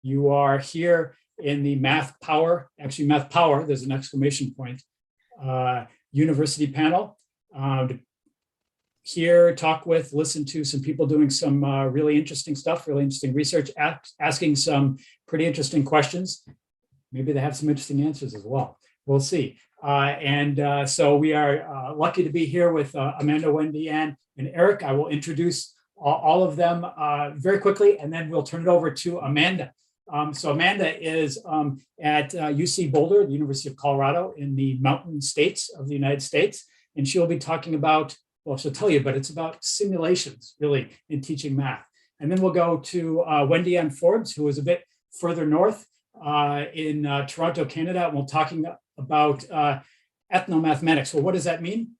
You are here in the Math Power, actually Math Power, there's an exclamation point, university panel. Here, talk with, listen to some people doing some really interesting stuff, really interesting research, asking some pretty interesting questions. Maybe they have some interesting answers as well. We'll see. So we are lucky to be here with Amanda, Wendy, Ann, and Eric. I will introduce all of them very quickly, and then we'll turn it over to Amanda. So Amanda is at UC Boulder, the University of Colorado, in the mountain states of the United States. And she'll be talking about, well, she'll tell you, but it's about simulations, really, in teaching math. And then we'll go to Wendy on Forbes, who is a bit further north in Toronto, Canada. And we're talking about ethnomathematics. Well, what does that mean?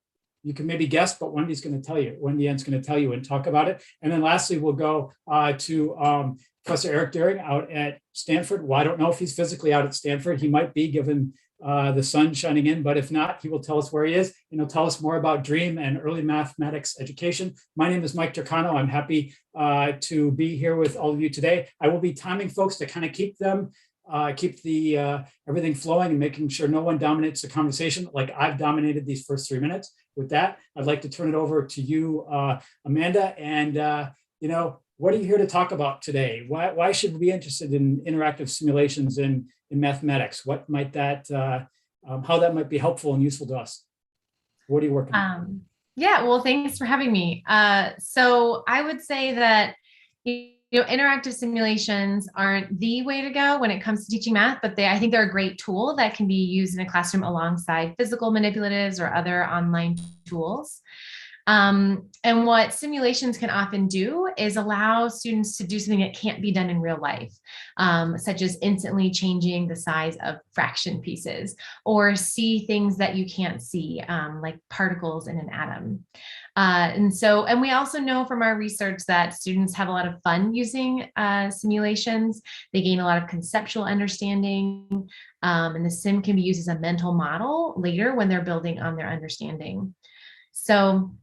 You can maybe guess, but Wendy's going to tell you. Wendy Ann's going to tell you and talk about it. And then lastly, we'll go to Professor Eric Daring out at Stanford. Well, I don't know if he's physically out at Stanford. He might be, given the sun shining in, but if not, he will tell us where he is, and he'll tell us more about DREAM and early mathematics education. My name is Mike Trucano. I'm happy to be here with all of you today. I will be timing folks to kind of keep the everything flowing and making sure no one dominates the conversation like I've dominated these first 3 minutes. With that, I'd like to turn it over to you, Amanda, and what are you here to talk about today? Why should we be interested in interactive simulations in mathematics? What might that, how that might be helpful and useful to us? What are you working on? Yeah, well, thanks for having me. So I would say that, interactive simulations aren't the way to go when it comes to teaching math, but I think they're a great tool that can be used in a classroom alongside physical manipulatives or other online tools. And what simulations can often do is allow students to do something that can't be done in real life, such as instantly changing the size of fraction pieces or see things that you can't see, like particles in an atom. And we also know from our research that students have a lot of fun using simulations. They gain a lot of conceptual understanding, and the sim can be used as a mental model later when they're building on their understanding. So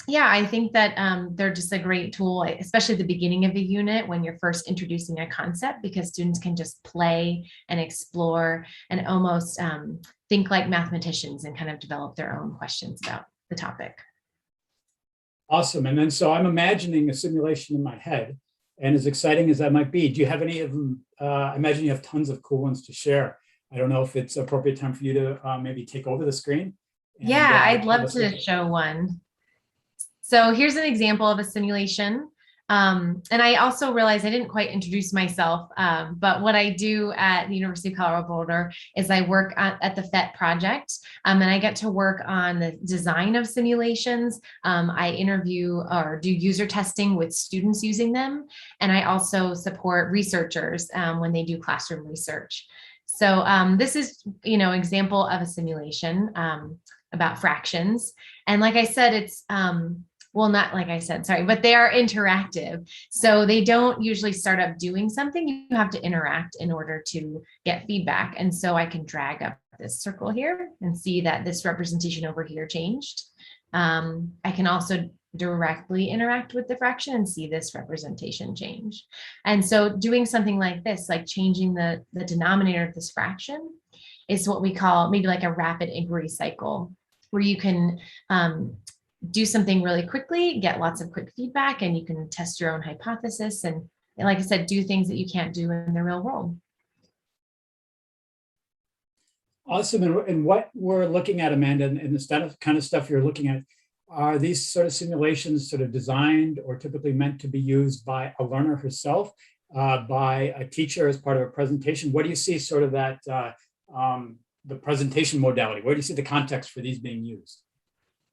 yeah, I think that they're just a great tool, especially at the beginning of a unit when you're first introducing a concept, because students can just play and explore and almost think like mathematicians and kind of develop their own questions about the topic. Awesome. And then so I'm imagining a simulation in my head, and as exciting as that might be, do you have any of them? I imagine you have tons of cool ones to share. I don't know if it's appropriate time for you to maybe take over the screen. And, yeah, I'd love to show one. So here's an example of a simulation. And I also realized I didn't quite introduce myself, but what I do at the University of Colorado-Boulder is I work at the PhET project, and I get to work on the design of simulations. I interview or do user testing with students using them, and I also support researchers when they do classroom research. So this is, example of a simulation about fractions. And like I said, it's well, not like I said, sorry, but they are interactive. So they don't usually start up doing something. You have to interact in order to get feedback. And so I can drag up this circle here and see that this representation over here changed. I can also directly interact with the fraction and see this representation change. And so doing something like this, like changing the denominator of this fraction, is what we call maybe like a rapid inquiry cycle, where you can do something really quickly, get lots of quick feedback, and you can test your own hypothesis. And like I said, do things that you can't do in the real world. Awesome. And what we're looking at, Amanda, and the kind of stuff you're looking at, are these sort of simulations sort of designed or typically meant to be used by a learner herself, by a teacher as part of a presentation? What do you see sort of that, the presentation modality? Where do you see the context for these being used?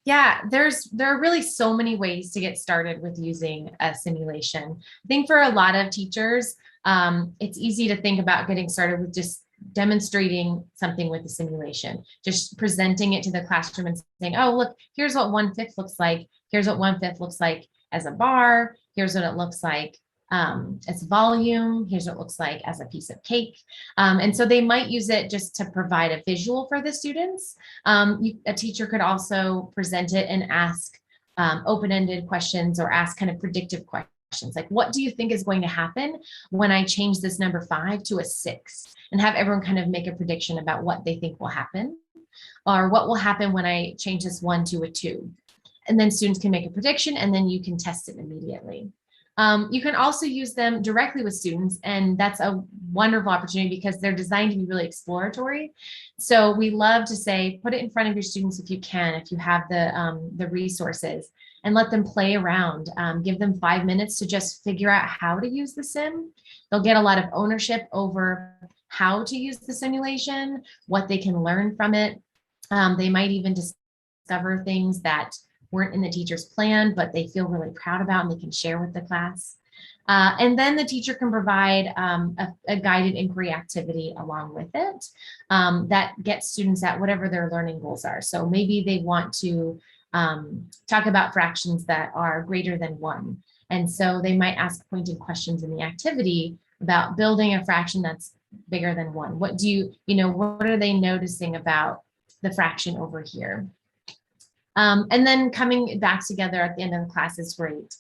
Yeah, there are really so many ways to get started with using a simulation. I think for a lot of teachers, it's easy to think about getting started with just demonstrating something with the simulation, just presenting it to the classroom and saying, oh, look, here's what 1/5 looks like. Here's what 1/5 looks like as a bar. Here's what it looks like as volume. Here's what it looks like as a piece of cake. And so they might use it just to provide a visual for the students. A teacher could also present it and ask open-ended questions or ask kind of predictive questions questions like, what do you think is going to happen when I change this number 5 to a 6? And have everyone kind of make a prediction about what they think will happen, or what will happen when I change this 1 to a 2. And then students can make a prediction, and then you can test it immediately. You can also use them directly with students, and that's a wonderful opportunity because they're designed to be really exploratory. So we love to say, put it in front of your students if you can, if you have the resources, and let them play around. Give them 5 minutes to just figure out how to use the sim. They'll get a lot of ownership over how to use the simulation, what they can learn from it. They might even discover things that weren't in the teacher's plan, but they feel really proud about and they can share with the class. And then the teacher can provide a guided inquiry activity along with it that gets students at whatever their learning goals are. So maybe they want to talk about fractions that are greater than 1. And so they might ask pointed questions in the activity about building a fraction that's bigger than 1. What are they noticing about the fraction over here? And then coming back together at the end of the class is great.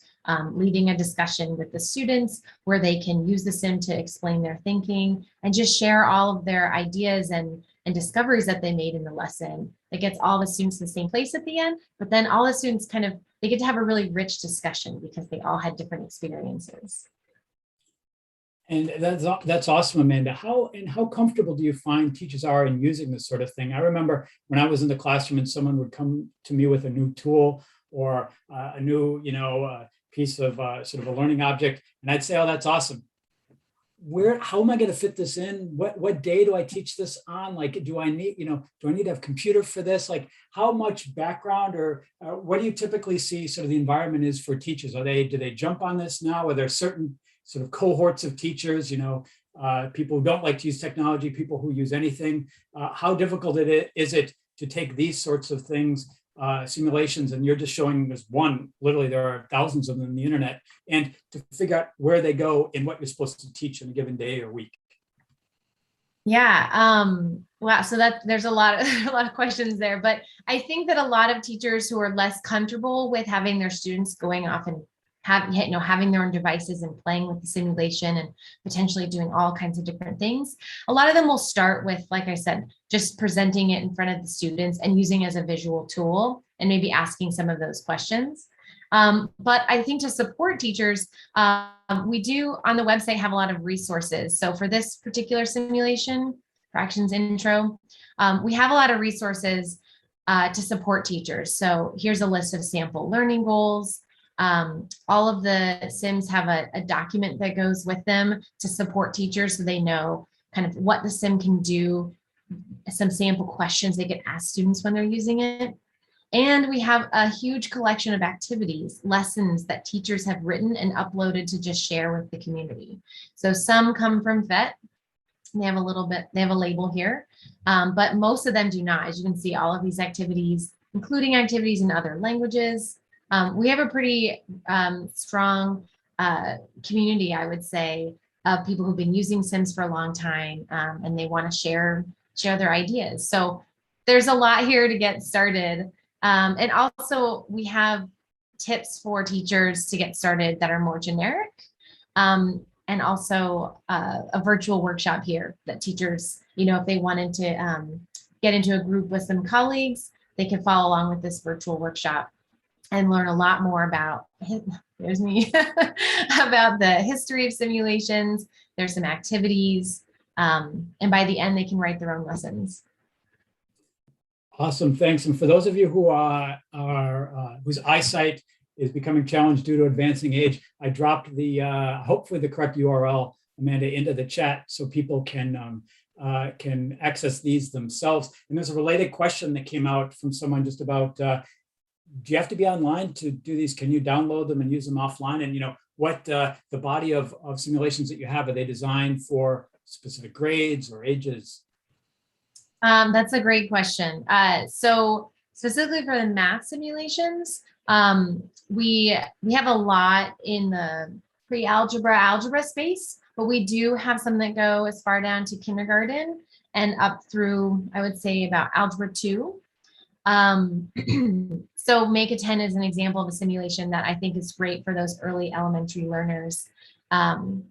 Leading a discussion with the students where they can use the sim to explain their thinking and just share all of their ideas and discoveries that they made in the lesson. It gets all the students in the same place at the end, but then all the students they get to have a really rich discussion because they all had different experiences. And that's awesome, Amanda. How comfortable do you find teachers are in using this sort of thing? I remember when I was in the classroom and someone would come to me with a new tool or a new, piece of sort of a learning object, and I'd say, "Oh, that's awesome. How am I going to fit this in? What day do I teach this on? Like, do I need to have computer for this? Like, how much background or what do you typically see sort of the environment is for teachers? Do they jump on this now? Are there certain sort of cohorts of teachers, people who don't like to use technology, people who use anything? How difficult is it to take these sorts of things, simulations, and you're just showing this one, literally there are thousands of them on the internet, and to figure out where they go and what you're supposed to teach in a given day or week? Yeah. Wow. So there's a lot of questions there, but I think that a lot of teachers who are less comfortable with having their students going off and having their own devices and playing with the simulation and potentially doing all kinds of different things. A lot of them will start with, like I said, just presenting it in front of the students and using it as a visual tool and maybe asking some of those questions. But I think to support teachers, we do on the website have a lot of resources. So for this particular simulation, fractions intro, we have a lot of resources to support teachers. So here's a list of sample learning goals. All of the sims have a document that goes with them to support teachers so they know kind of what the sim can do, some sample questions they can ask students when they're using it. And we have a huge collection of activities, lessons that teachers have written and uploaded to just share with the community. So some come from PhET. They have a label here, but most of them do not. As you can see, all of these activities, including activities in other languages. We have a pretty strong community, I would say, of people who've been using Sims for a long time, and they want to share their ideas. So there's a lot here to get started. And also we have tips for teachers to get started that are more generic, and also a virtual workshop here that teachers, if they wanted to get into a group with some colleagues, they can follow along with this virtual workshop and learn a lot more about, there's me, about the history of simulations. There's some activities, and by the end, they can write their own lessons. Awesome, thanks. And for those of you who whose eyesight is becoming challenged due to advancing age, I dropped the hopefully the correct URL, Amanda, into the chat so people can access these themselves. And there's a related question that came out from someone just about, do you have to be online to do these? Can you download them and use them offline? And what the body of simulations that you have, are they designed for specific grades or ages? That's a great question. So specifically for the math simulations, we have a lot in the pre-algebra, algebra space, but we do have some that go as far down to kindergarten and up through, I would say, about algebra 2. So Make a 10 is an example of a simulation that I think is great for those early elementary learners. Sorry,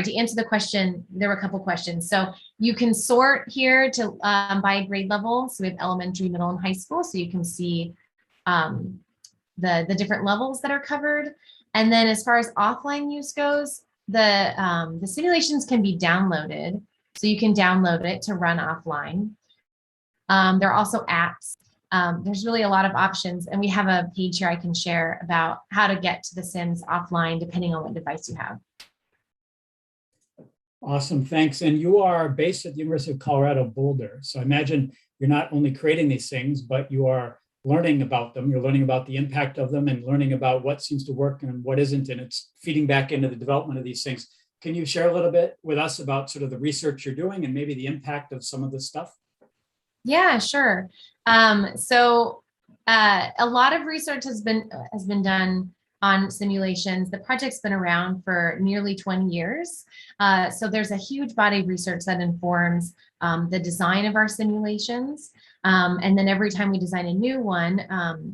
to answer the question, there were a couple questions. So you can sort here to by grade level. So we have elementary, middle, and high school. So you can see the different levels that are covered. And then as far as offline use goes, the simulations can be downloaded. So you can download it to run offline. There are also apps. There's really a lot of options. And we have a page here I can share about how to get to the Sims offline, depending on what device you have. Awesome, thanks. And you are based at the University of Colorado-Boulder. So I imagine you're not only creating these things, but you are learning about them. You're learning about the impact of them and learning about what seems to work and what isn't. And it's feeding back into the development of these things. Can you share a little bit with us about sort of the research you're doing and maybe the impact of some of this stuff? Yeah, sure. So a lot of research has been done on simulations. The project's been around for nearly 20 years. So there's a huge body of research that informs the design of our simulations. And then every time we design a new one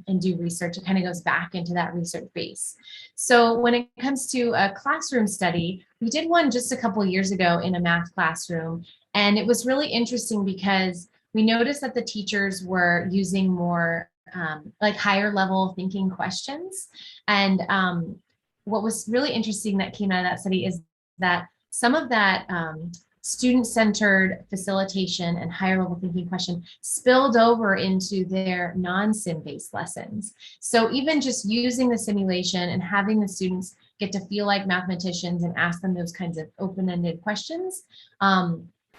and do research, it kind of goes back into that research base. So when it comes to a classroom study, we did one just a couple of years ago in a math classroom. And it was really interesting because we noticed that the teachers were using more like higher level thinking questions. And what was really interesting that came out of that study is that some of that student-centered facilitation and higher level thinking question spilled over into their non-sim based lessons. So even just using the simulation and having the students get to feel like mathematicians and ask them those kinds of open-ended questions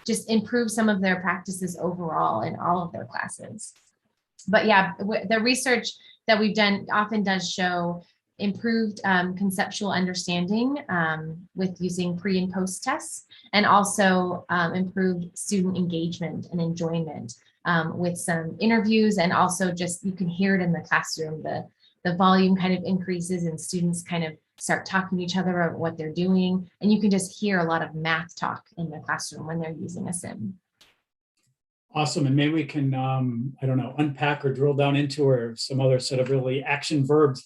just improve some of their practices overall in all of their classes. But yeah, the research that we've done often does show improved conceptual understanding with using pre and post tests, and also improved student engagement and enjoyment with some interviews, and also just you can hear it in the classroom, the volume kind of increases and students kind of start talking to each other about what they're doing, and you can just hear a lot of math talk in the classroom when they're using a sim. Awesome, and maybe we can, I don't know, unpack or drill down into or some other sort of really action verbs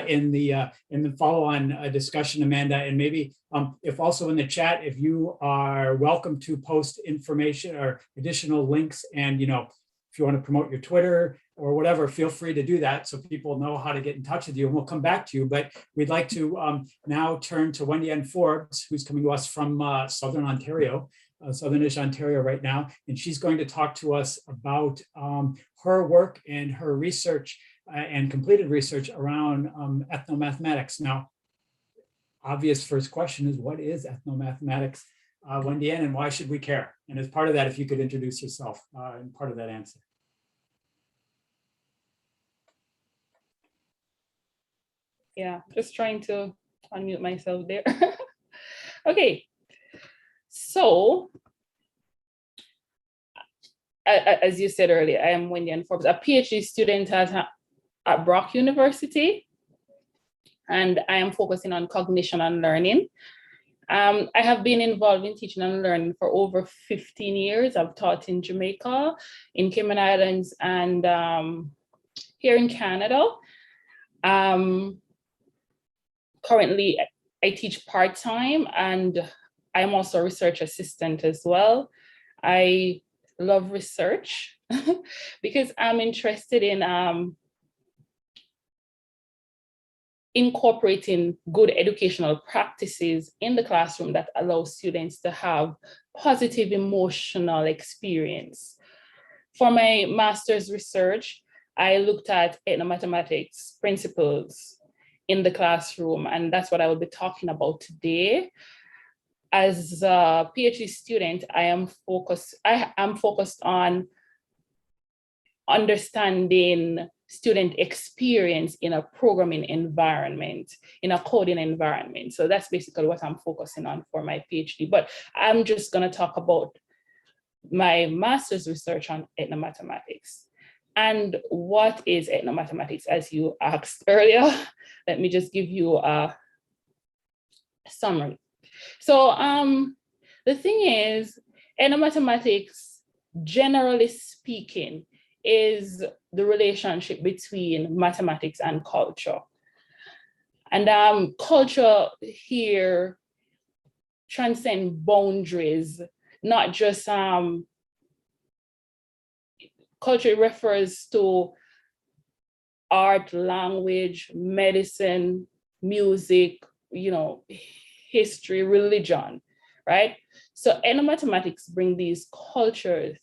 in the follow-on discussion, Amanda. And maybe if also in the chat, if you are welcome to post information or additional links, and if you want to promote your Twitter or whatever, feel free to do that so people know how to get in touch with you, and we'll come back to you. But we'd like to now turn to Wendy and Forbes, who's coming to us from Southern Ontario. Southern-ish Ontario right now, and she's going to talk to us about her work and her research and completed research around ethnomathematics. Now, obvious first question is, what is ethnomathematics, Wendy, and why should we care? And as part of that, if you could introduce yourself and part of that answer. Yeah, just trying to unmute myself there. Okay. So, as you said earlier, I am Wendy and Forbes, a PhD student at Brock University, and I am focusing on cognition and learning. I have been involved in teaching and learning for over 15 years. I've taught in Jamaica, in Cayman Islands, and here in Canada. Currently, I teach part-time, and I'm also a research assistant as well. I love research because I'm interested in incorporating good educational practices in the classroom that allow students to have positive emotional experience. For my master's research, I looked at ethnomathematics principles in the classroom, and that's what I will be talking about today. As a PhD student, I am focused on understanding student experience in a programming environment, in a coding environment. So that's basically what I'm focusing on for my PhD. But I'm just going to talk about my master's research on ethnomathematics. And what is ethnomathematics, as you asked earlier? Let me just give you a summary. So the thing is, ethnomathematics, generally speaking, is the relationship between mathematics and culture. And culture here transcends boundaries, not just culture refers to art, language, medicine, music, history, religion, right? So etnomathematics bring these cultures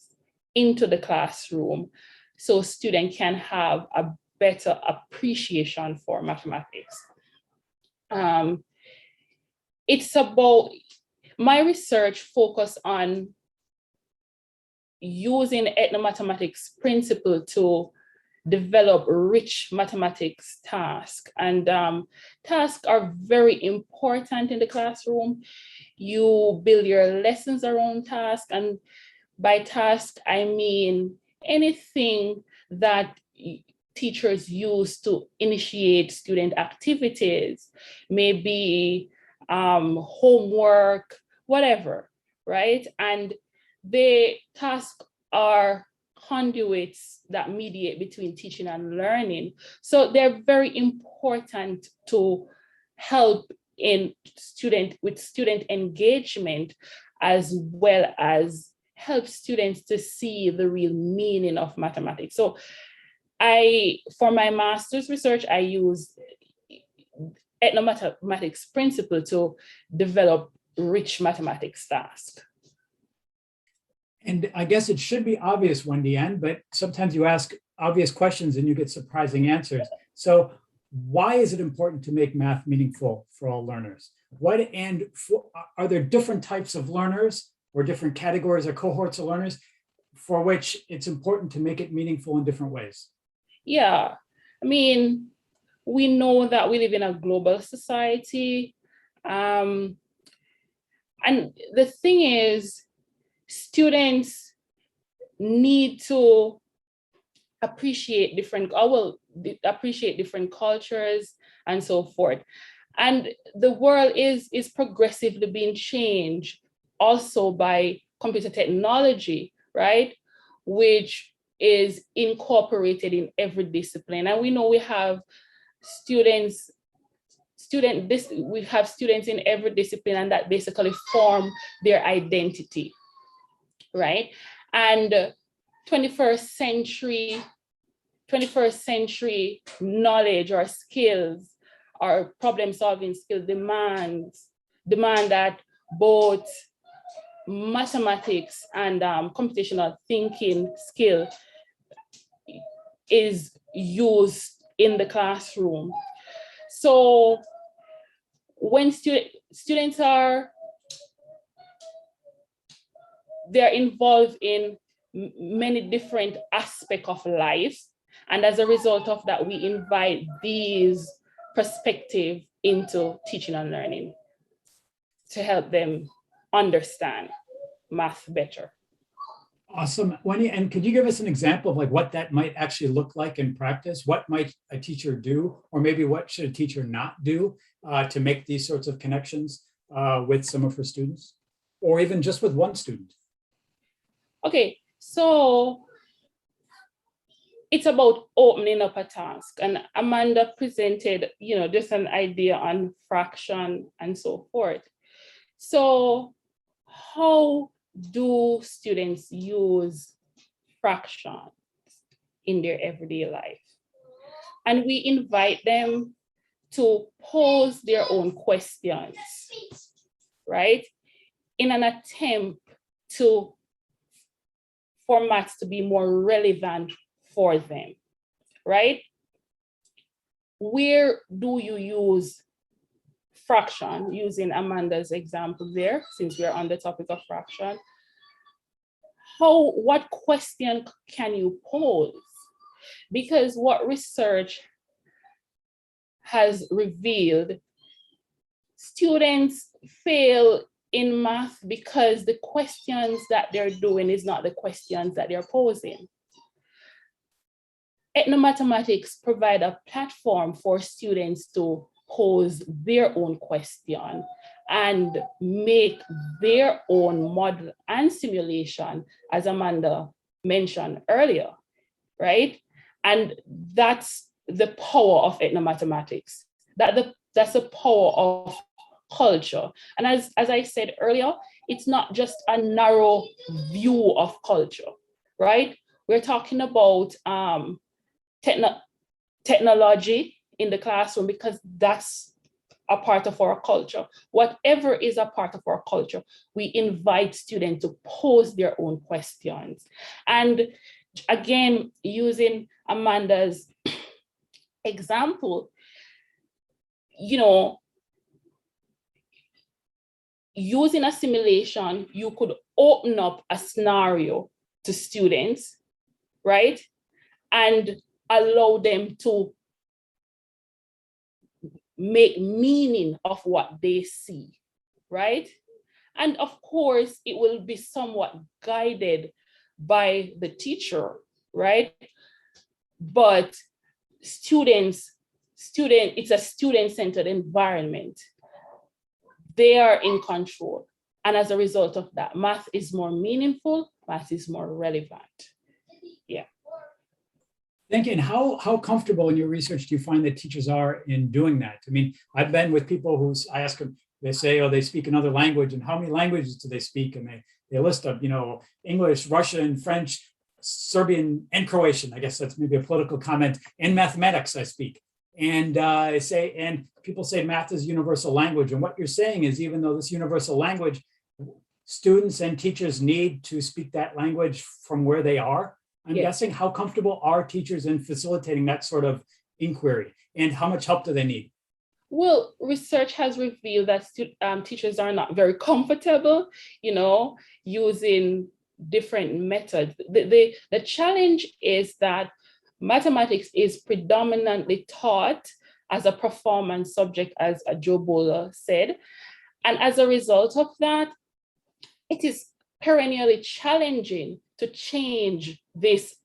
into the classroom so students can have a better appreciation for mathematics. It's about, my research focus on using ethnomathematics principle to develop rich mathematics tasks. And tasks are very important in the classroom. You build your lessons around tasks. And by task, I mean anything that teachers use to initiate student activities, maybe homework, whatever, right? And the tasks are conduits that mediate between teaching and learning. So they're very important to help in student engagement, as well as help students to see the real meaning of mathematics. So for my master's research, I use ethnomathematics principle to develop rich mathematics tasks. And I guess it should be obvious, Wendy, but sometimes you ask obvious questions and you get surprising answers. So why is it important to make math meaningful for all learners? Are there different types of learners or different categories or cohorts of learners for which it's important to make it meaningful in different ways? Yeah, I mean, we know that we live in a global society. And the thing is, students need to appreciate different cultures and so forth. And the world is progressively being changed also by computer technology, right? Which is incorporated in every discipline. And we know we have students in every discipline, and that basically form their identity, right? And 21st century knowledge or skills or problem solving skill demand that both mathematics and computational thinking skill is used in the classroom. So when students they're involved in many different aspects of life. And as a result of that, we invite these perspectives into teaching and learning to help them understand math better. Awesome, Wendy. And could you give us an example of like what that might actually look like in practice? What might a teacher do, or maybe what should a teacher not do to make these sorts of connections with some of her students, or even just with one student? Okay, so it's about opening up a task, and Amanda presented, just an idea on fraction and so forth. So how do students use fractions in their everyday life? And we invite them to pose their own questions, right? In an attempt for maths to be more relevant for them, right? Where do you use fraction, using Amanda's example there, since we're on the topic of fraction? What question can you pose? Because what research has revealed, students fail in math because the questions that they're doing is not the questions that they're posing. Ethnomathematics provide a platform for students to pose their own question and make their own model and simulation, as Amanda mentioned earlier, right? And that's the power of ethnomathematics. That's the power of culture. And as I said earlier, it's not just a narrow view of culture, right? We're talking about technology in the classroom because that's a part of our culture. Whatever is a part of our culture, we invite students to pose their own questions. And again, using Amanda's example, you know, using a simulation, you could open up a scenario to students, right? And allow them to make meaning of what they see, right? And of course, it will be somewhat guided by the teacher, right? But it's a student-centered environment. They are in control. And as a result of that, math is more meaningful, math is more relevant. Yeah. Thank you. And how comfortable in your research do you find that teachers are in doing that? I mean, I've been with people who I ask them, they say, oh, they speak another language, and how many languages do they speak? And they list up, you know, English, Russian, French, Serbian, and Croatian. I guess that's maybe a political comment. And mathematics I speak. And and people say math is universal language. And what you're saying is, even though this universal language, students and teachers need to speak that language from where they are. I'm guessing, how comfortable are teachers in facilitating that sort of inquiry, and how much help do they need? Well, research has revealed that teachers are not very comfortable, you know, using different methods. The challenge is that mathematics is predominantly taught as a performance subject, as Joe Bowler said. And as a result of that, it is perennially challenging to change this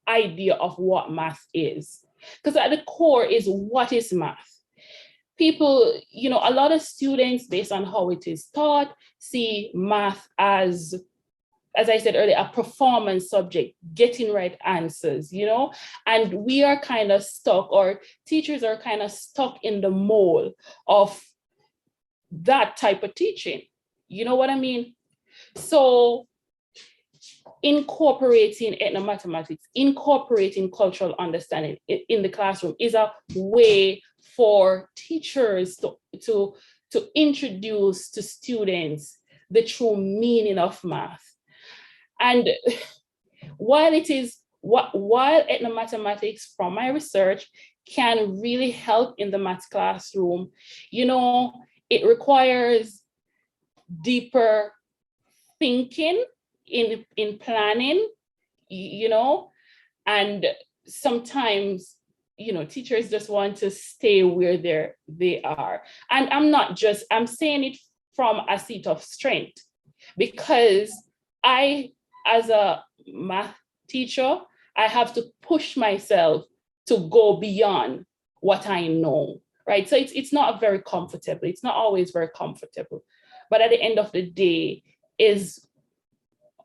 idea of what math is. Because at the core is, what is math? People, you know, a lot of students, based on how it is taught, see math as I said earlier, a performance subject, getting right answers, you know, and we are kind of stuck, or teachers are kind of stuck in the mold of that type of teaching. You know what I mean? So incorporating ethnomathematics, incorporating cultural understanding in the classroom is a way for teachers to introduce to students the true meaning of math. And while ethnomathematics, from my research, can really help in the math classroom, you know, it requires deeper thinking in planning, you know, and sometimes, you know, teachers just want to stay where they are. And I'm saying it from a seat of strength, because I, as a math teacher, I have to push myself to go beyond what I know, right? So it's not very comfortable. It's not always very comfortable. But at the end of the day, is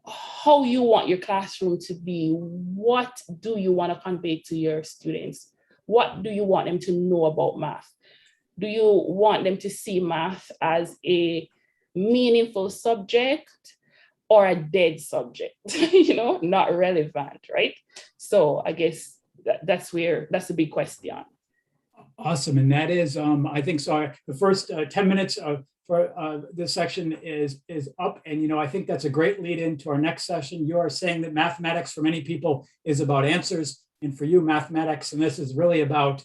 how you want your classroom to be. What do you want to convey to your students? What do you want them to know about math? Do you want them to see math as a meaningful subject or a dead subject, you know, not relevant, right? So I guess that's the big question. Awesome. And that is, I think so. The first 10 minutes for this section is up. And, you know, I think that's a great lead into our next session. You are saying that mathematics for many people is about answers. And for you, mathematics, and this is really about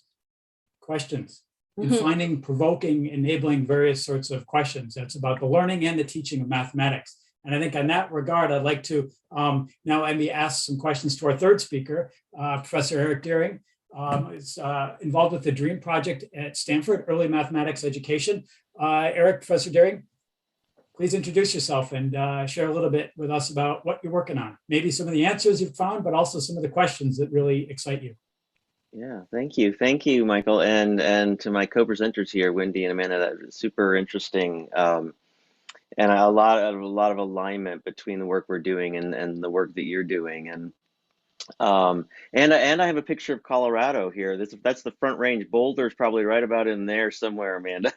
questions and finding, provoking, enabling various sorts of questions. That's about the learning and the teaching of mathematics. And I think in that regard, I'd like to now ask some questions to our third speaker, Professor Eric Deering. Is involved with the DREAM project at Stanford, Early Mathematics Education. Eric, Professor Deering, please introduce yourself and share a little bit with us about what you're working on. Maybe some of the answers you've found, but also some of the questions that really excite you. Yeah, thank you. Thank you, Michael. And to my co-presenters here, Wendy and Amanda, that was super interesting. And a lot of alignment between the work we're doing and the work that you're doing. And And I have a picture of Colorado here. That's the Front Range. Boulder's probably right about in there somewhere, Amanda.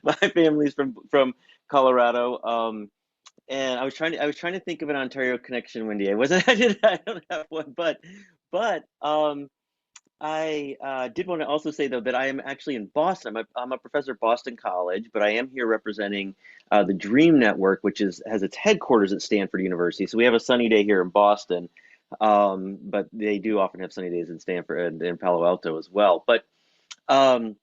My family's from Colorado. And I was trying to think of an Ontario connection, Wendy. I don't have one, but I did want to also say though that I am actually in Boston. I'm a professor at Boston College, but I am here representing the DREAM Network, which has its headquarters at Stanford University. So we have a sunny day here in Boston, but they do often have sunny days in Stanford and in Palo Alto as well. But um,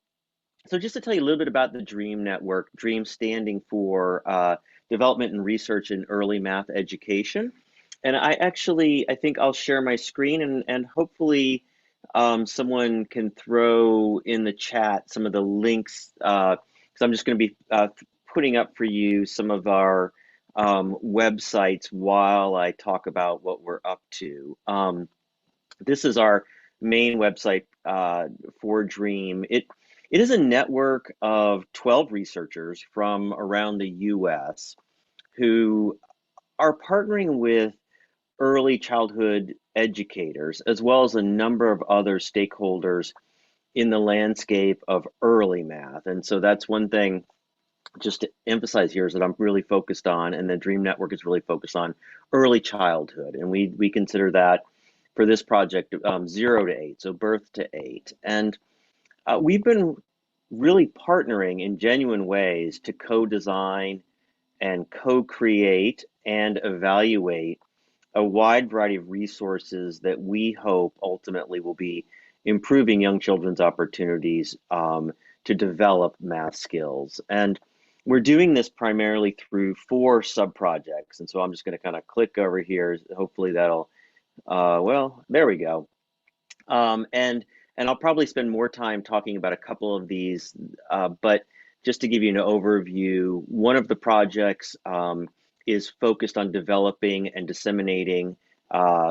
so just to tell you a little bit about the DREAM Network, DREAM standing for Development and Research in Early Math Education. And I think I'll share my screen and hopefully someone can throw in the chat some of the links, because I'm just going to be putting up for you some of our websites while I talk about what we're up to. This is our main website for DREAM. It is a network of 12 researchers from around the US who are partnering with early childhood educators, as well as a number of other stakeholders in the landscape of early math. And so that's one thing just to emphasize here is that I'm really focused on, and the DREAM Network is really focused on early childhood. And we consider that for this project 0 to 8, so birth to 8. And we've been really partnering in genuine ways to co-design and co-create and evaluate a wide variety of resources that we hope ultimately will be improving young children's opportunities to develop math skills. And we're doing this primarily through 4 sub-projects. And so I'm just going to kind of click over here. Hopefully that'll, well, there we go. And I'll probably spend more time talking about a couple of these, but just to give you an overview, one of the projects is focused on developing and disseminating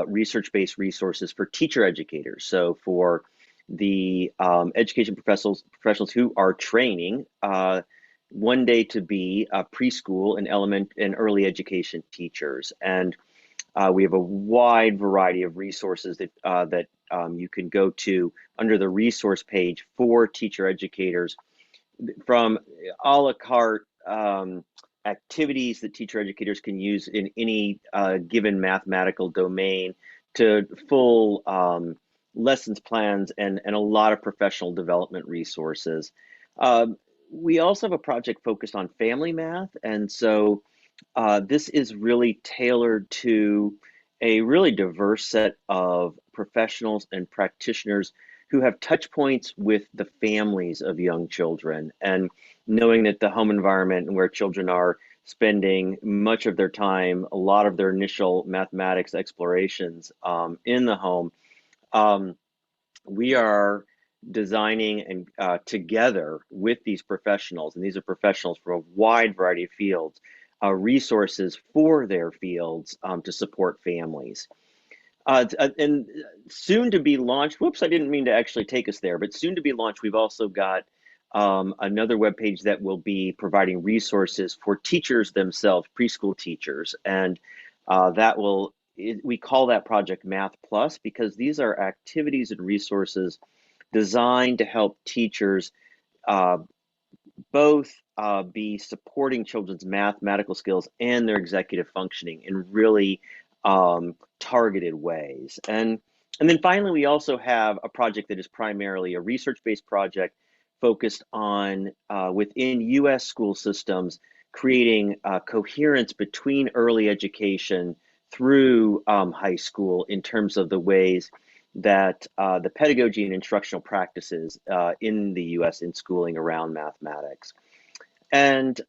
research-based resources for teacher educators. So for the education professionals who are training one day to be preschool and early education teachers. And we have a wide variety of resources that you can go to under the resource page for teacher educators, from a la carte activities that teacher educators can use in any given mathematical domain, to full lessons plans and a lot of professional development resources. We also have a project focused on family math, and so this is really tailored to a really diverse set of professionals and practitioners who have touch points with the families of young children, and knowing that the home environment where children are spending much of their time, a lot of their initial mathematics explorations in the home, we are designing and together with these professionals, and these are professionals from a wide variety of fields, resources for their fields to support families. And soon to be launched, whoops, I didn't mean to actually take us there, but soon to be launched, we've also got another webpage that will be providing resources for teachers themselves, preschool teachers. And we call that project Math Plus, because these are activities and resources designed to help teachers both be supporting children's mathematical skills and their executive functioning in really targeted ways. And then finally, we also have a project that is primarily a research-based project focused on within US school systems, creating coherence between early education through high school in terms of the ways that the pedagogy and instructional practices in the US in schooling around mathematics. And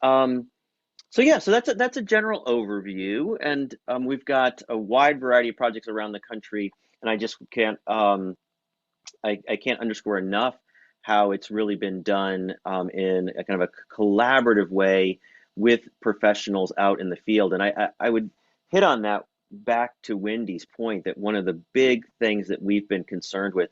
so yeah, so that's a general overview, and we've got a wide variety of projects around the country, and I just can't I can't underscore enough how it's really been done in a kind of a collaborative way with professionals out in the field. And I would hit on that back to Wendy's point, that one of the big things that we've been concerned with,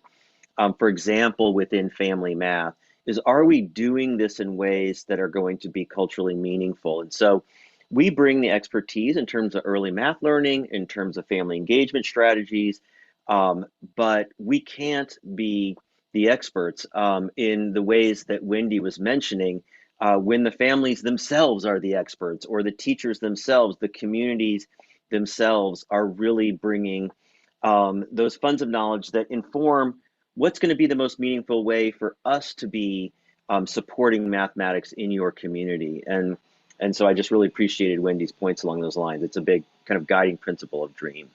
for example, within family math, is, are we doing this in ways that are going to be culturally meaningful? And so we bring the expertise in terms of early math learning, in terms of family engagement strategies, But we can't be the experts in the ways that Wendy was mentioning when the families themselves are the experts, or the teachers themselves, the communities themselves are really bringing those funds of knowledge that inform what's going to be the most meaningful way for us to be supporting mathematics in your community. And so I just really appreciated Wendy's points along those lines. It's a big kind of guiding principle of DREAM.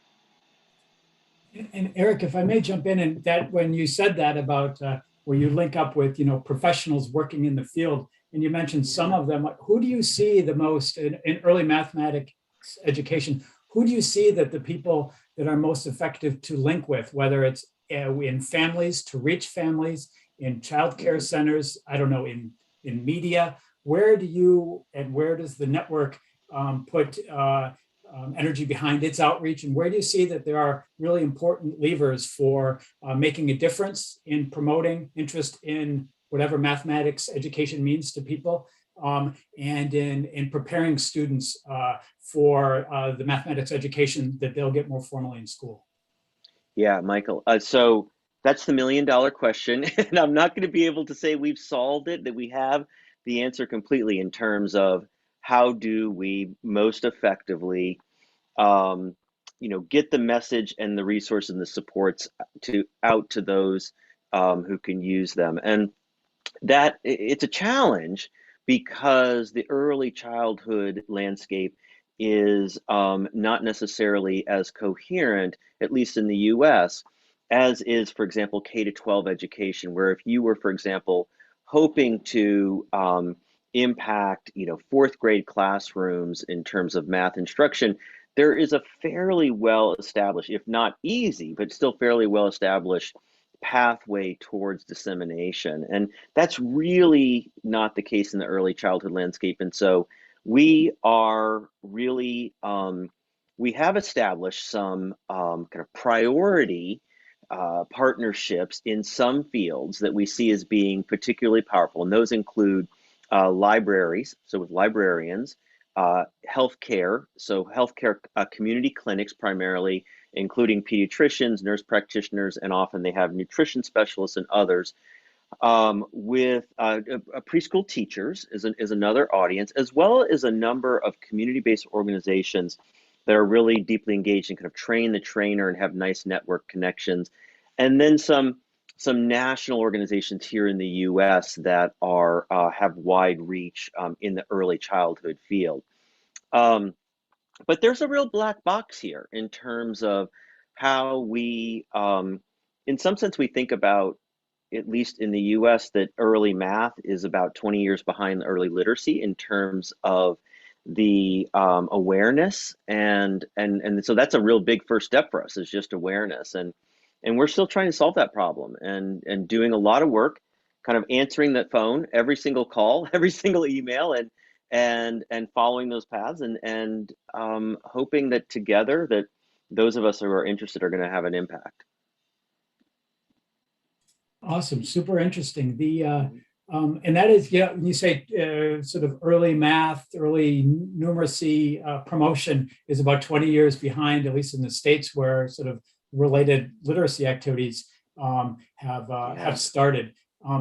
And Eric, if I may jump in, and that when you said that about where you link up with, professionals working in the field, and you mentioned some of them, who do you see the most in early mathematics education? Who do you see that the people that are most effective to link with, whether it's in families, to reach families, in childcare centers, I don't know, in media? Where does the network put energy behind its outreach, and where do you see that there are really important levers for making a difference in promoting interest in whatever mathematics education means to people, and in preparing students for the mathematics education that they'll get more formally in school? Yeah, Michael. So that's the million-dollar question, and I'm not going to be able to say we've solved it, that we have the answer completely in terms of how do we most effectively get the message and the resources and the supports out to those who can use them. And that it's a challenge because the early childhood landscape is not necessarily as coherent, at least in the US, as is, for example, K-12 education, where if you were, for example, hoping to impact, fourth grade classrooms in terms of math instruction, there is a fairly well established, if not easy, but still fairly well established pathway towards dissemination. And that's really not the case in the early childhood landscape. And so we are really, we have established some kind of priority partnerships in some fields that we see as being particularly powerful. And those include libraries, so with librarians, healthcare, so healthcare community clinics primarily, including pediatricians, nurse practitioners, and often they have nutrition specialists and others. With preschool teachers is another audience, as well as a number of community-based organizations that are really deeply engaged and kind of train the trainer and have nice network connections. And then some national organizations here in the US that are have wide reach in the early childhood field. But there's a real black box here in terms of how we, in some sense, we think about, at least in the US, that early math is about 20 years behind early literacy in terms of the awareness. And so that's a real big first step for us, is just awareness. And we're still trying to solve that problem and doing a lot of work, kind of answering that phone, every single call, every single email, and following those paths, and hoping that together that those of us who are interested are going to have an impact. Awesome, super interesting. And that is, when you say sort of early math, early numeracy promotion is about 20 years behind, at least in the States, where sort of related literacy activities have started.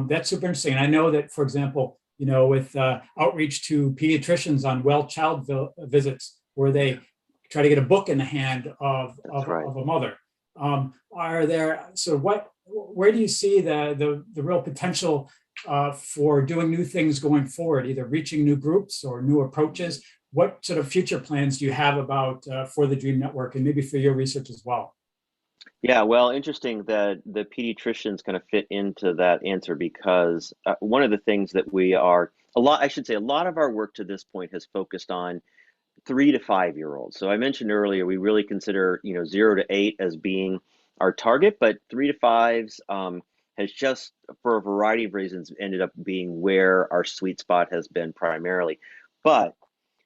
That's super interesting. And I know that, for example, with outreach to pediatricians on well child visits, where they try to get a book in the hand of a mother. Where do you see the real potential for doing new things going forward, either reaching new groups or new approaches? What sort of future plans do you have about for the DREAM Network, and maybe for your research as well? Yeah, well, interesting that the pediatricians kind of fit into that answer, because one of the things that a lot of our work to this point has focused on 3 to 5 year olds. So I mentioned earlier, we really consider 0 to 8 as being our target, but 3 to 5s has just, for a variety of reasons, ended up being where our sweet spot has been primarily. But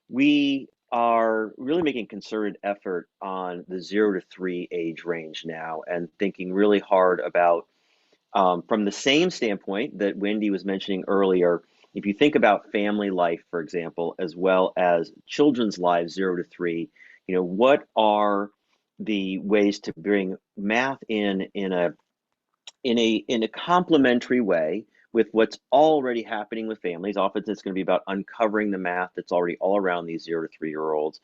we are really making concerted effort on the 0 to 3 age range now, and thinking really hard about, from the same standpoint that Wendy was mentioning earlier, if you think about family life, for example, as well as children's lives 0 to 3, what are the ways to bring math in a complementary way with what's already happening with families. Often it's going to be about uncovering the math that's already all around these 0 to 3-year-olds.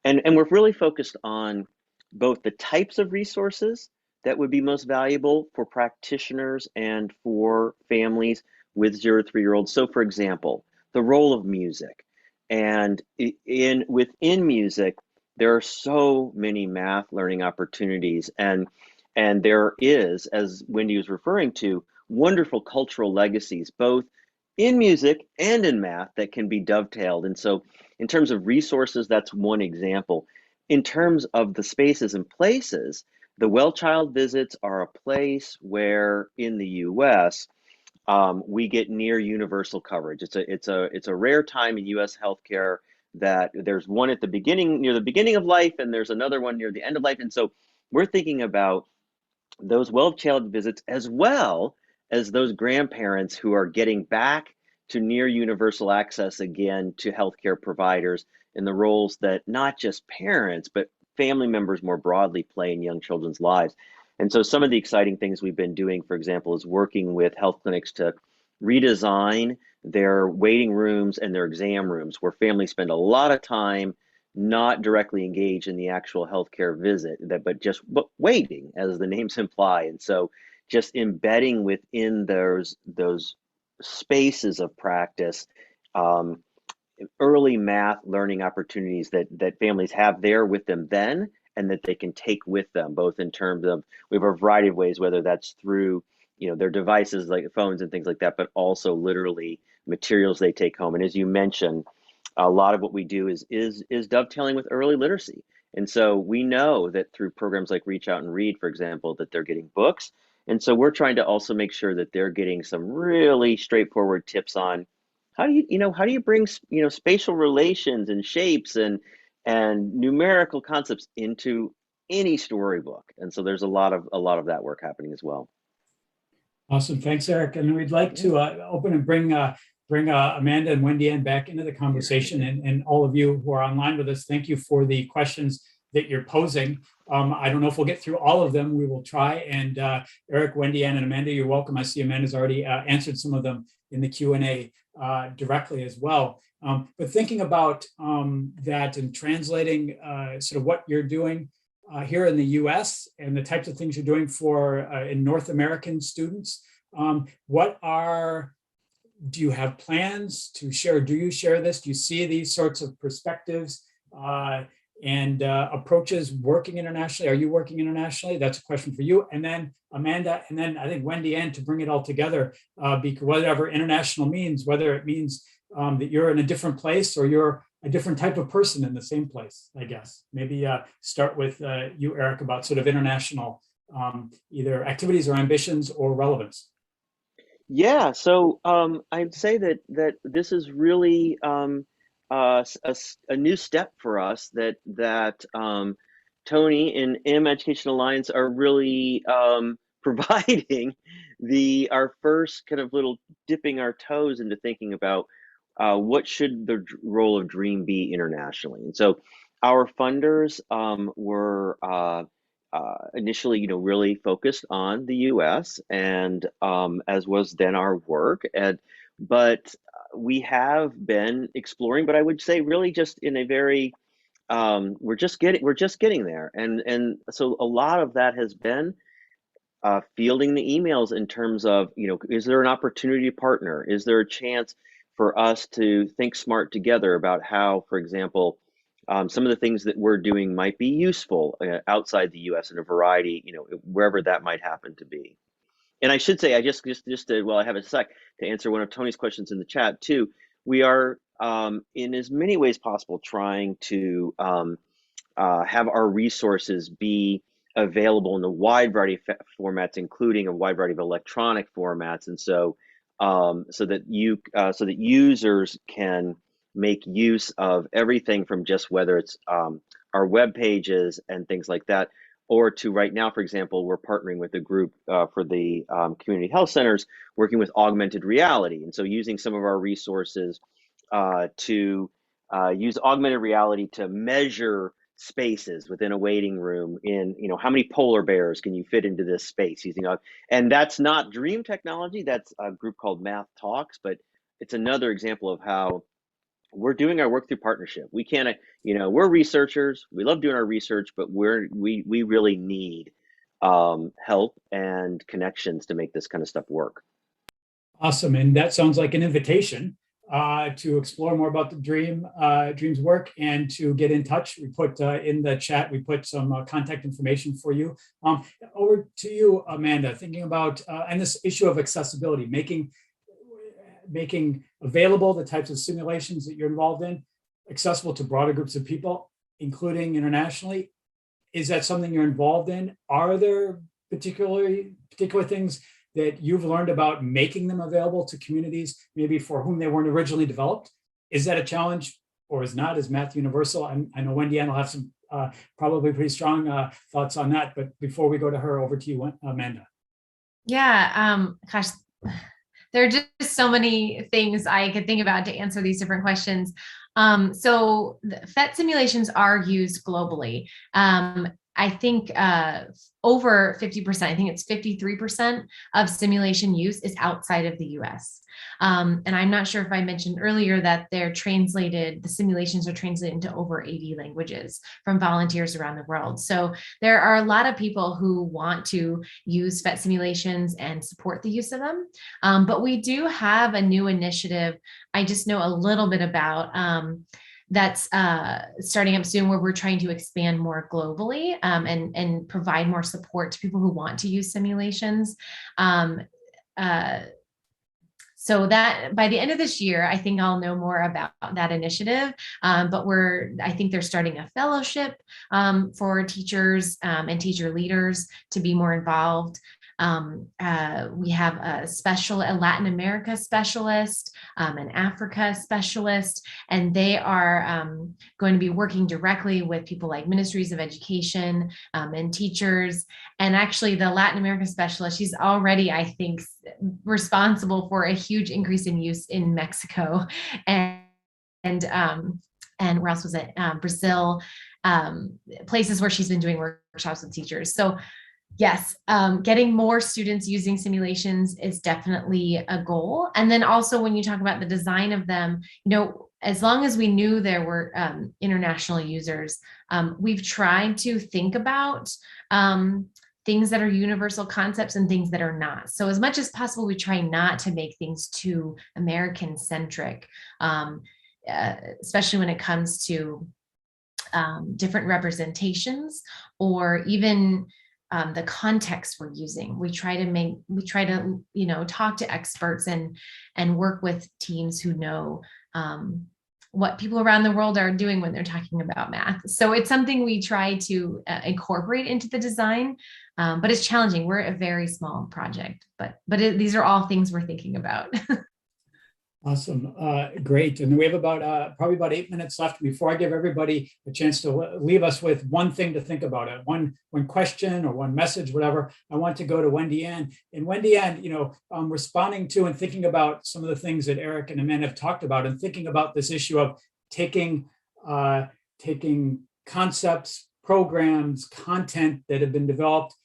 And we're really focused on both the types of resources that would be most valuable for practitioners and for families with 0 to 3-year-olds. So for example, the role of music. And within music, there are so many math learning opportunities. And there is, as Wendy was referring to, wonderful cultural legacies, both in music and in math, that can be dovetailed. And so in terms of resources, that's one example. In terms of the spaces and places, the Well Child visits are a place where in the US, we get near universal coverage. It's a rare time in US healthcare that there's one at the beginning, near the beginning of life, and there's another one near the end of life. And so we're thinking about those well-child visits, as well as those grandparents who are getting back to near universal access again to healthcare providers, in the roles that not just parents, but family members more broadly play in young children's lives. And so some of the exciting things we've been doing, for example, is working with health clinics to redesign their waiting rooms and their exam rooms, where families spend a lot of time not directly engaged in the actual healthcare visit, but waiting, as the names imply. And so just embedding within those spaces of practice, early math learning opportunities that families have there with them then, and that they can take with them, both in terms of, we have a variety of ways, whether that's through their devices like phones and things like that, but also literally materials they take home. And as you mentioned, a lot of what we do is dovetailing with early literacy. And so we know that through programs like Reach Out and Read, for example, that they're getting books. And so we're trying to also make sure that they're getting some really straightforward tips on how do you bring spatial relations and shapes and numerical concepts into any storybook. And so there's a lot of that work happening as well. Awesome, thanks, Eric. And we'd like to open and bring Amanda and Wendy Ann back into the conversation, and all of you who are online with us, thank you for the questions that you're posing. I don't know if we'll get through all of them. We will try. And Eric, Wendy Ann, and Amanda, you're welcome. I see Amanda's already answered some of them in the Q&A directly as well. But thinking about that and translating sort of what you're doing here in the US and the types of things you're doing for in North American students, do you have plans to share? Do you share this? Do you see these sorts of perspectives and approaches working internationally? Are you working internationally? That's a question for you. And then Amanda, and then I think Wendy Ann, to bring it all together, because whatever international means, whether it means that you're in a different place or you're a different type of person in the same place, I guess. Maybe start with you, Eric, about sort of international either activities or ambitions or relevance. Yeah, so I'd say that this is really a new step for us that Tony and mEducation Alliance are really providing our first kind of little dipping our toes into thinking about what should the role of DREAM be internationally. And so our funders were initially, really focused on the U.S. and as was then our work. But we have been exploring, but I would say really just in a very we're just getting there, and so a lot of that has been fielding the emails in terms of, is there an opportunity to partner? Is there a chance for us to think smart together about how, for example, some of the things that we're doing might be useful outside the U.S. in a variety, wherever that might happen to be. And I should say, I just to, well, I have a sec to answer one of Tony's questions in the chat too. We are in as many ways possible trying to have our resources be available in a wide variety of formats, including a wide variety of electronic formats, and so so that users can make use of everything from just whether it's our web pages and things like that, or to right now, for example, we're partnering with a group for the community health centers, working with augmented reality, and so using some of our resources to use augmented reality to measure spaces within a waiting room in, how many polar bears can you fit into this space using, and that's not DREAM technology, that's a group called Math Talks, but it's another example of how we're doing our work through partnership. We can't, we're researchers, we love doing our research, but we really need help and connections to make this kind of stuff work. Awesome, and that sounds like an invitation to explore more about the DREAM's work and to get in touch. We put in the chat, we put some contact information for you. Over to you, Amanda, thinking about, and this issue of accessibility, making available the types of simulations that you're involved in, accessible to broader groups of people, including internationally. Is that something you're involved in? Are there particular things that you've learned about making them available to communities, maybe for whom they weren't originally developed? Is that a challenge or is not? Is math universal? I know Wendy Ann will have some probably pretty strong thoughts on that, but before we go to her, over to you, Amanda. Yeah, gosh, there are just so many things I could think about to answer these different questions. So the PhET simulations are used globally. I think over 50%, I think it's 53% of simulation use is outside of the US. And I'm not sure if I mentioned earlier that the simulations are translated into over 80 languages from volunteers around the world. So there are a lot of people who want to use PhET simulations and support the use of them. But we do have a new initiative I just know a little bit about that's starting up soon, where we're trying to expand more globally and provide more support to people who want to use simulations. So that by the end of this year, I think I'll know more about that initiative. But I think they're starting a fellowship for teachers and teacher leaders to be more involved. We have a Latin America specialist, an Africa specialist, and they are going to be working directly with people like ministries of education and teachers. And actually the Latin America specialist, she's already, I think, responsible for a huge increase in use in Mexico and where else was it? Brazil, places where she's been doing workshops with teachers. So yes, getting more students using simulations is definitely a goal. And then also when you talk about the design of them, as long as we knew there were international users, we've tried to think about things that are universal concepts and things that are not. So as much as possible, we try not to make things too American centric, especially when it comes to different representations or even the context we're using. We try to talk to experts and work with teams who know what people around the world are doing when they're talking about math. So it's something we try to incorporate into the design, but it's challenging. We're a very small project, but these are all things we're thinking about. Awesome, great. And we have probably about 8 minutes left. Before I give everybody a chance to leave us with one thing to think about, one question or one message, whatever, I want to go to Wendy Ann. And Wendy Ann, responding to and thinking about some of the things that Eric and Amanda have talked about, and thinking about this issue of taking concepts, programs, content that have been developed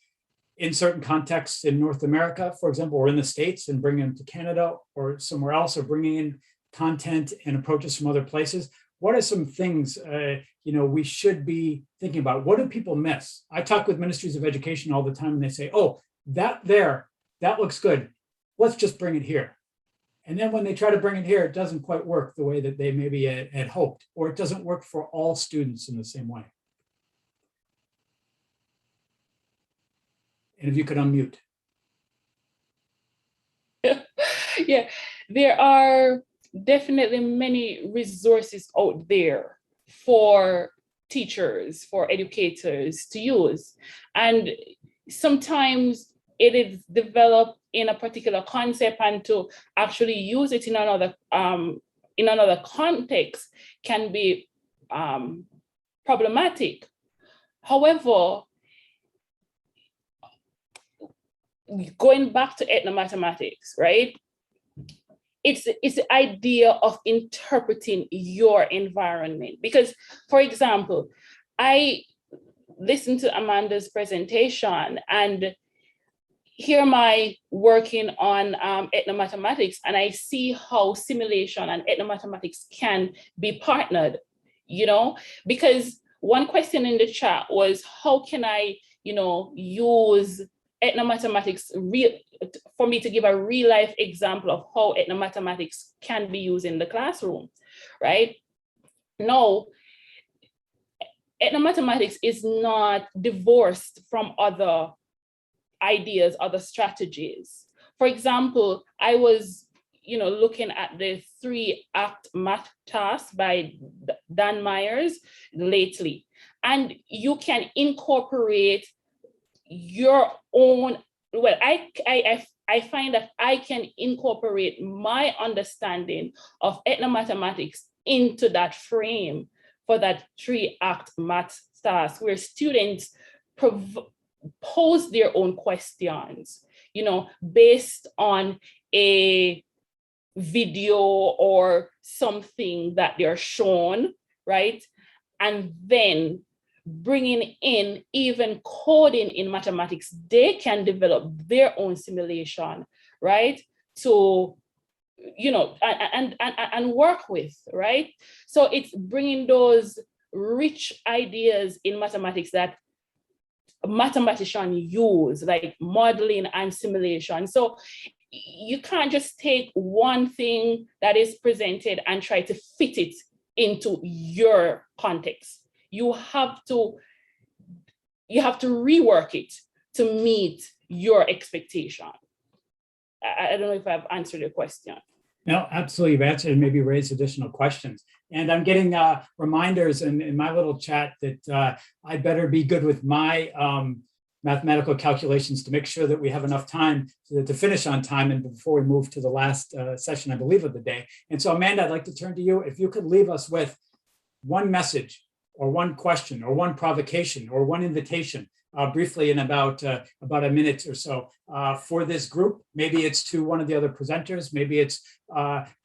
in certain contexts in North America, for example, or in the States, and bringing them to Canada or somewhere else, or bringing in content and approaches from other places. What are some things we should be thinking about? What do people miss? I talk with ministries of education all the time, and they say, "Oh, that looks good. Let's just bring it here." And then when they try to bring it here, it doesn't quite work the way that they maybe had hoped, or it doesn't work for all students in the same way. And if you could unmute. Yeah, there are definitely many resources out there for teachers, for educators to use. And sometimes it is developed in a particular concept, and to actually use it in another context can be problematic. However, going back to ethnomathematics, right? It's the idea of interpreting your environment. Because, for example, I listened to Amanda's presentation, and here am I working on ethnomathematics, and I see how simulation and ethnomathematics can be partnered, because one question in the chat was, how can I, use ethnomathematics for me to give a real life example of how ethnomathematics can be used in the classroom, right? No, ethnomathematics is not divorced from other ideas, other strategies. For example, I was, looking at the 3-act math task by Dan Myers lately, and you can incorporate your own. Well, I find that I can incorporate my understanding of ethnomathematics into that frame for that 3-act math task, where students pose their own questions, based on a video or something that they're shown, right? And then bringing in even coding in mathematics, they can develop their own simulation, right? So, and work with, right? So it's bringing those rich ideas in mathematics that mathematicians use, like modeling and simulation. So you can't just take one thing that is presented and try to fit it into your context. You have to rework it to meet your expectation. I don't know if I've answered your question. No, absolutely. You've answered and maybe raised additional questions. And I'm getting reminders in my little chat that I better be good with my mathematical calculations to make sure that we have enough time to finish on time and before we move to the last session, I believe, of the day. And so, Amanda, I'd like to turn to you. If you could leave us with one message or one question or one provocation or one invitation, briefly in about a minute or so for this group. Maybe it's to one of the other presenters, maybe it's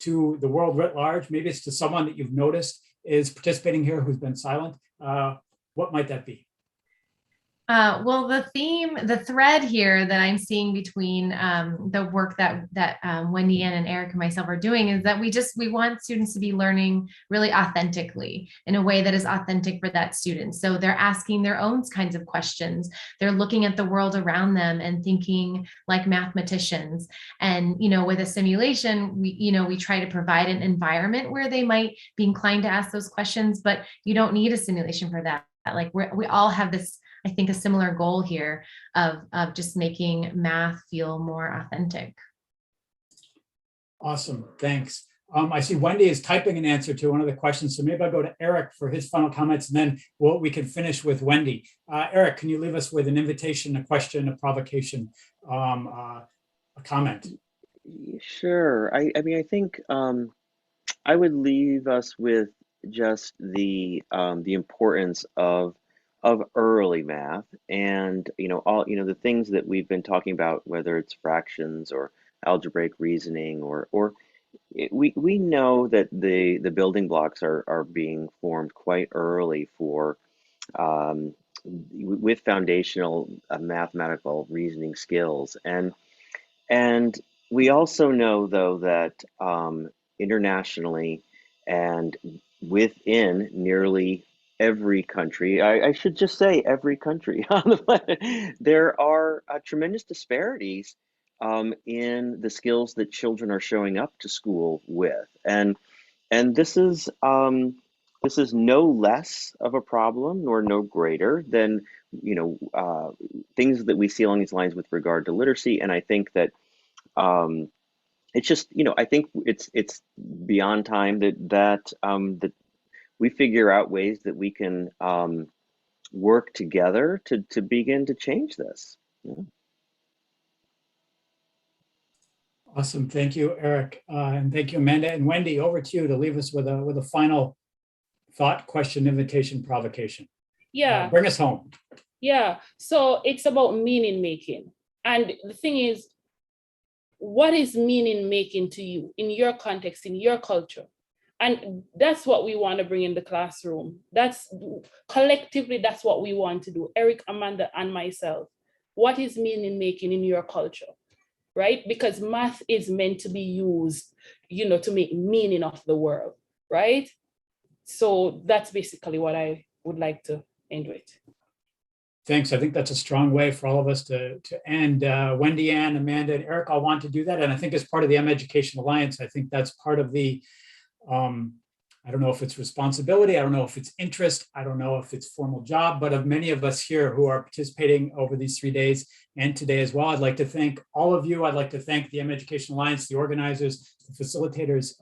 to the world writ large, maybe it's to someone that you've noticed is participating here who's been silent. What might that be? Well, the thread here that I'm seeing between the work that Wendy and Eric and myself are doing is that we want students to be learning really authentically in a way that is authentic for that student. So they're asking their own kinds of questions. They're looking at the world around them and thinking like mathematicians. And, with a simulation, we try to provide an environment where they might be inclined to ask those questions, but you don't need a simulation for that. Like we all have this, I think, a similar goal here of just making math feel more authentic. Awesome, thanks. I see Wendy is typing an answer to one of the questions, so maybe I'll go to Eric for his final comments, and then we can finish with Wendy. Eric, can you leave us with an invitation, a question, a provocation, a comment? Sure. I mean, I think I would leave us with just the importance of early math, and all the things that we've been talking about, whether it's fractions or algebraic reasoning, or we know that the building blocks are being formed quite early for with foundational mathematical reasoning skills, and we also know, though, that internationally and within nearly every country, I should just say every country on the planet, there are tremendous disparities in the skills that children are showing up to school with, and this is no less of a problem nor no greater than things that we see along these lines with regard to literacy. And I think that it's just I think it's beyond time that we figure out ways that we can work together to begin to change this. Yeah. Awesome, thank you, Eric, and thank you, Amanda. And Wendy, over to you to leave us with a final thought, question, invitation, provocation. Yeah. Bring us home. Yeah, so it's about meaning making. And the thing is, what is meaning making to you in your context, in your culture? And that's what we want to bring in the classroom. That's collectively, that's what we want to do. Eric, Amanda, and myself. What is meaning making in your culture, right? Because math is meant to be used, you know, to make meaning of the world, right? So that's basically what I would like to end with. Thanks. I think that's a strong way for all of us to end. Wendy, Ann, Amanda, and Eric all want to do that. And I think as part of the mEducation Alliance, I think that's part of the, I don't know if it's responsibility, I don't know if it's interest, I don't know if it's formal job, but of many of us here who are participating over these 3 days and today as well, I'd like to thank all of you. I'd like to thank the mEducation Alliance, the organizers, the facilitators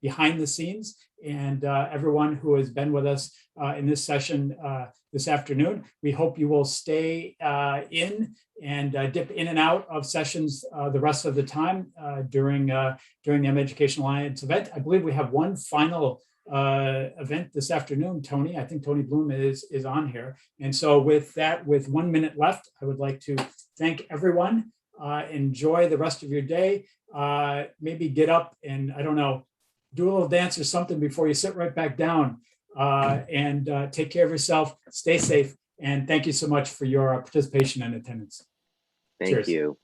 behind the scenes, and everyone who has been with us in this session this afternoon. We hope you will stay in and dip in and out of sessions the rest of the time during the mEducation Alliance event. I believe we have one final event this afternoon, Tony. I think Tony Bloom is on here. And so with that, with 1 minute left, I would like to thank everyone. Enjoy the rest of your day. Maybe get up and, I don't know, do a little dance or something before you sit right back down, and take care of yourself, stay safe, and thank you so much for your participation and attendance. Thank you.